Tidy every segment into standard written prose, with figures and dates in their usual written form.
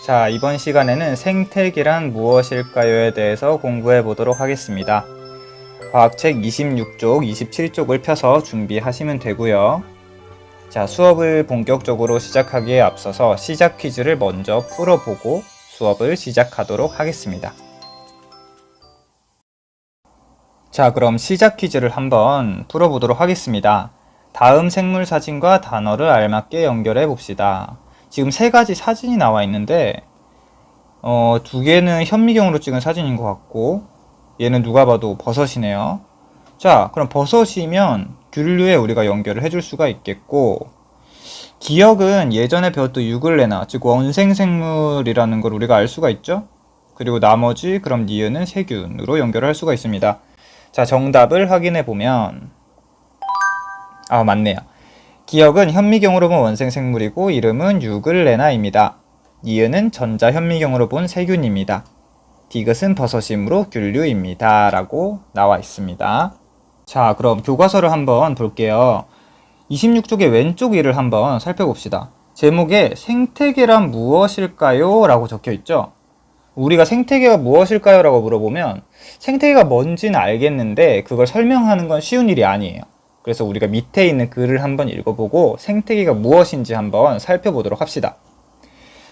자, 이번 시간에는 생태계란 무엇일까요에 대해서 공부해 보도록 하겠습니다. 과학책 26쪽, 27쪽을 펴서 준비하시면 되고요. 자, 수업을 본격적으로 시작하기에 앞서서 시작 퀴즈를 먼저 풀어보고 수업을 시작하도록 하겠습니다. 자, 그럼 시작 퀴즈를 한번 풀어보도록 하겠습니다. 다음 생물 사진과 단어를 알맞게 연결해 봅시다. 지금 세 가지 사진이 나와 있는데 두 개는 현미경으로 찍은 사진인 것 같고 얘는 누가 봐도 버섯이네요. 자, 그럼 버섯이면 균류에 우리가 연결을 해줄 수가 있겠고, 기역은 예전에 배웠던 유글레나, 즉 원생생물이라는 걸 우리가 알 수가 있죠. 그리고 나머지 그럼 니은은 세균으로 연결을 할 수가 있습니다. 자, 정답을 확인해 보면 맞네요. 기역은 현미경으로 본 원생생물이고 이름은 유글레나입니다. 니은은 전자현미경으로 본 세균입니다. 디귿은 버섯이므로 균류입니다. 라고 나와 있습니다. 자, 그럼 교과서를 한번 볼게요. 26쪽의 왼쪽 위를 한번 살펴봅시다. 제목에 생태계란 무엇일까요? 라고 적혀 있죠. 우리가 생태계가 무엇일까요? 라고 물어보면 생태계가 뭔지는 알겠는데 그걸 설명하는 건 쉬운 일이 아니에요. 그래서 우리가 밑에 있는 글을 한번 읽어보고 생태계가 무엇인지 한번 살펴보도록 합시다.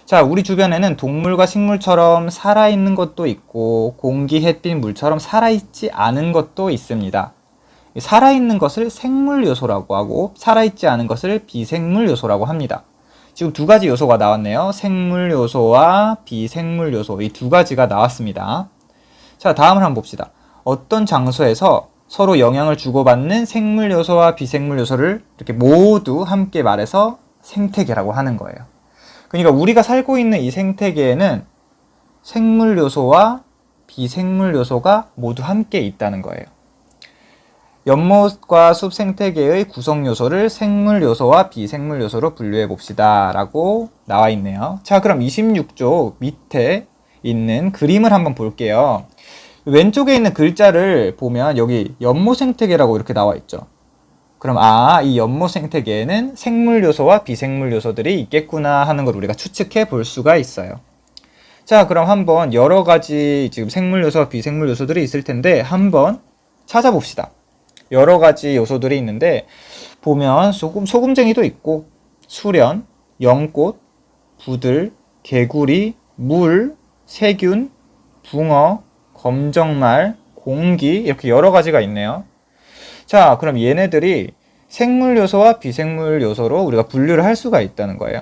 자, 우리 주변에는 동물과 식물처럼 살아있는 것도 있고 공기, 햇빛, 물처럼 살아있지 않은 것도 있습니다. 살아있는 것을 생물 요소라고 하고 살아있지 않은 것을 비생물 요소라고 합니다. 지금 두 가지 요소가 나왔네요. 생물 요소와 비생물 요소, 이 두 가지가 나왔습니다. 자, 다음을 한번 봅시다. 어떤 장소에서 서로 영향을 주고받는 생물 요소와 비생물 요소를 이렇게 모두 함께 말해서 생태계라고 하는 거예요. 그러니까 우리가 살고 있는 이 생태계에는 생물 요소와 비생물 요소가 모두 함께 있다는 거예요. 연못과 숲 생태계의 구성 요소를 생물 요소와 비생물 요소로 분류해 봅시다 라고 나와 있네요. 자, 그럼 26쪽 밑에 있는 그림을 한번 볼게요. 왼쪽에 있는 글자를 보면 여기 연못 생태계라고 이렇게 나와 있죠. 그럼 이 연못 생태계에는 생물 요소와 비생물 요소들이 있겠구나 하는 걸 우리가 추측해 볼 수가 있어요. 자, 그럼 한번 여러 가지 지금 생물 요소와 비생물 요소들이 있을 텐데 한번 찾아봅시다. 여러 가지 요소들이 있는데 보면 소금쟁이도 있고 수련, 연꽃, 부들, 개구리, 물, 세균, 붕어, 검정말, 공기 이렇게 여러 가지가 있네요. 자, 그럼 얘네들이 생물 요소와 비생물 요소로 우리가 분류를 할 수가 있다는 거예요.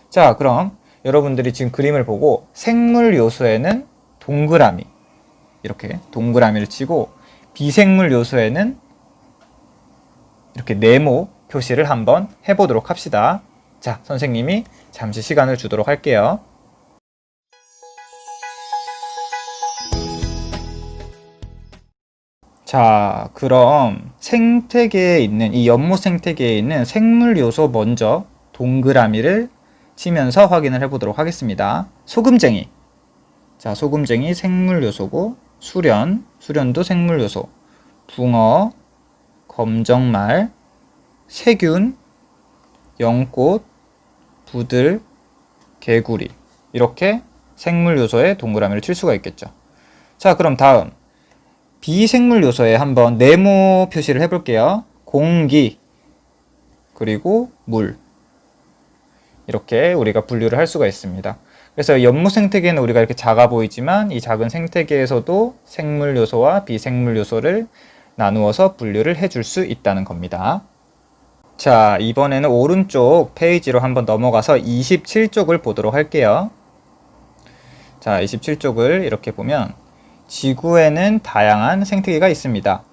자, 그럼 여러분들이 지금 그림을 보고 생물 요소에는 동그라미, 이렇게 동그라미를 치고 비생물 요소에는 이렇게 네모 표시를 한번 해보도록 합시다. 자, 선생님이 잠시 시간을 주도록 할게요. 자, 그럼 생태계에 있는 이 연못 생태계에 있는 생물 요소 먼저 동그라미를 치면서 확인을 해보도록 하겠습니다. 소금쟁이. 자, 소금쟁이 생물 요소고 수련도 생물 요소. 붕어, 검정말, 세균, 연꽃, 부들, 개구리 이렇게 생물 요소에 동그라미를 칠 수가 있겠죠. 자, 그럼 다음 비생물 요소에 한번 네모 표시를 해볼게요. 공기, 그리고 물. 이렇게 우리가 분류를 할 수가 있습니다. 그래서 연못 생태계는 우리가 이렇게 작아 보이지만 이 작은 생태계에서도 생물 요소와 비생물 요소를 나누어서 분류를 해줄 수 있다는 겁니다. 자, 이번에는 오른쪽 페이지로 한번 넘어가서 27쪽을 보도록 할게요. 자, 27쪽을 이렇게 보면 지구에는 다양한 생태계가 있습니다.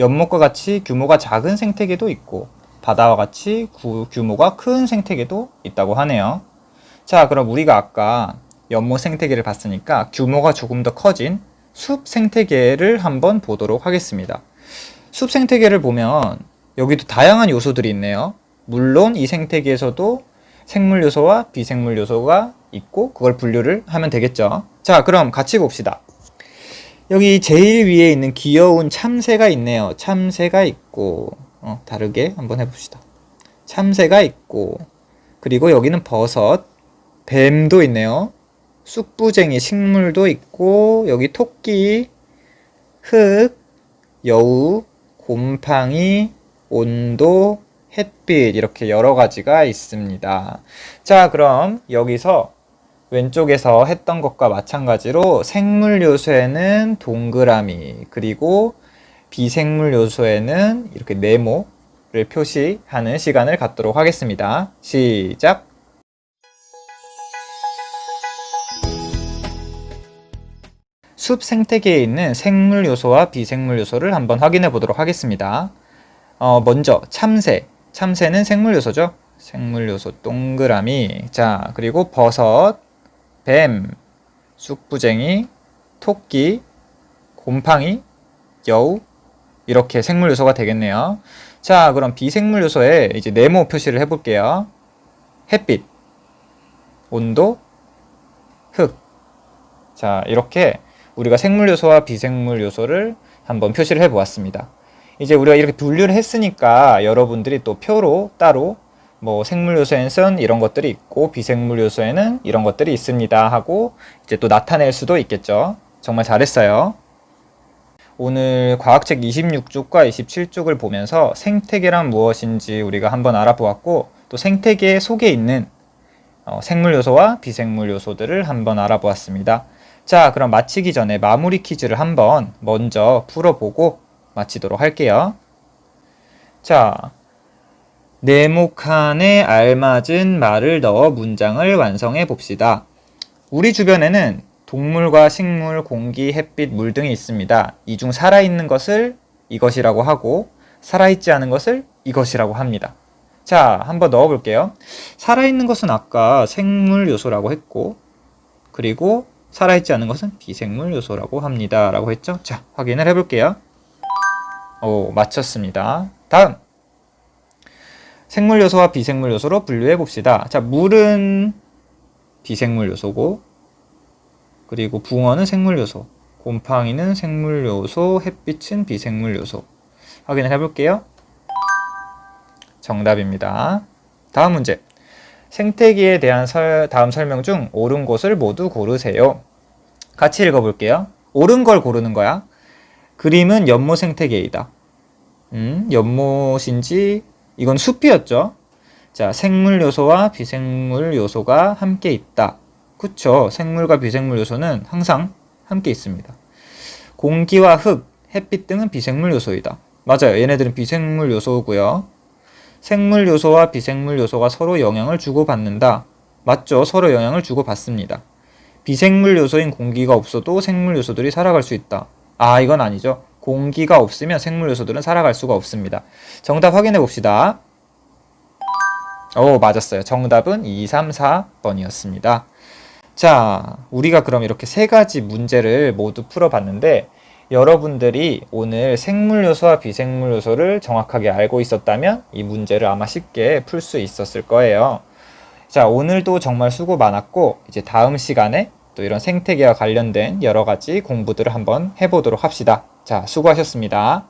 연못과 같이 규모가 작은 생태계도 있고 바다와 같이 규모가 큰 생태계도 있다고 하네요. 자, 그럼 우리가 아까 연못 생태계를 봤으니까 규모가 조금 더 커진 숲 생태계를 한번 보도록 하겠습니다. 숲 생태계를 보면 여기도 다양한 요소들이 있네요. 물론 이 생태계에서도 생물 요소와 비생물 요소가 있고 그걸 분류를 하면 되겠죠. 자, 그럼 같이 봅시다. 여기 제일 위에 있는 귀여운 참새가 있네요. 참새가 있고 다르게 한번 해봅시다. 참새가 있고 그리고 여기는 버섯, 뱀도 있네요. 쑥부쟁이 식물도 있고, 여기 토끼, 흙, 여우, 곰팡이, 온도, 햇빛 이렇게 여러 가지가 있습니다. 자, 그럼 여기서 왼쪽에서 했던 것과 마찬가지로 생물 요소에는 동그라미, 그리고 비생물 요소에는 이렇게 네모를 표시하는 시간을 갖도록 하겠습니다. 시작! 숲 생태계에 있는 생물 요소와 비생물 요소를 한번 확인해 보도록 하겠습니다. 먼저 참새. 참새는 생물 요소죠? 생물 요소 동그라미. 자, 그리고 버섯, 뱀, 쑥부쟁이, 토끼, 곰팡이, 여우 이렇게 생물 요소가 되겠네요. 자, 그럼 비생물 요소에 이제 네모 표시를 해볼게요. 햇빛, 온도, 흙. 자, 이렇게 우리가 생물 요소와 비생물 요소를 한번 표시를 해보았습니다. 이제 우리가 이렇게 분류를 했으니까 여러분들이 또 표로 따로 뭐 생물 요소에는 이런 것들이 있고 비생물 요소에는 이런 것들이 있습니다 하고 이제 또 나타낼 수도 있겠죠. 정말 잘했어요. 오늘 과학책 26쪽과 27쪽을 보면서 생태계란 무엇인지 우리가 한번 알아보았고 또 생태계 속에 있는 생물 요소와 비생물 요소들을 한번 알아보았습니다. 자, 그럼 마치기 전에 마무리 퀴즈를 한번 먼저 풀어보고 마치도록 할게요. 자, 네모칸에 알맞은 말을 넣어 문장을 완성해 봅시다. 우리 주변에는 동물과 식물, 공기, 햇빛, 물 등이 있습니다. 이 중 살아있는 것을 이것이라고 하고 살아있지 않은 것을 이것이라고 합니다. 자, 한번 넣어볼게요. 살아있는 것은 아까 생물 요소라고 했고 그리고 살아있지 않은 것은 비생물 요소라고 합니다 라고 했죠. 자, 확인을 해볼게요. 오, 맞췄습니다. 다음 생물 요소와 비생물 요소로 분류해 봅시다. 자, 물은 비생물 요소고 그리고 붕어는 생물 요소, 곰팡이는 생물 요소, 햇빛은 비생물 요소. 확인을 해볼게요. 정답입니다. 다음 문제. 생태계에 대한 다음 설명 중 옳은 곳을 모두 고르세요. 같이 읽어볼게요. 옳은 걸 고르는 거야. 그림은 연못 생태계이다. 연못인지 이건 숲이었죠. 자, 생물 요소와 비생물 요소가 함께 있다. 그쵸? 생물과 비생물 요소는 항상 함께 있습니다. 공기와 흙, 햇빛 등은 비생물 요소이다. 맞아요. 얘네들은 비생물 요소고요. 생물 요소와 비생물 요소가 서로 영향을 주고받는다. 맞죠? 서로 영향을 주고받습니다. 비생물 요소인 공기가 없어도 생물 요소들이 살아갈 수 있다. 아, 이건 아니죠. 공기가 없으면 생물 요소들은 살아갈 수가 없습니다. 정답 확인해 봅시다. 오, 맞았어요. 정답은 2, 3, 4번이었습니다. 자, 우리가 그럼 이렇게 세 가지 문제를 모두 풀어봤는데 여러분들이 오늘 생물 요소와 비생물 요소를 정확하게 알고 있었다면 이 문제를 아마 쉽게 풀 수 있었을 거예요. 자, 오늘도 정말 수고 많았고 이제 다음 시간에 또 이런 생태계와 관련된 여러 가지 공부들을 한번 해보도록 합시다. 자, 수고하셨습니다.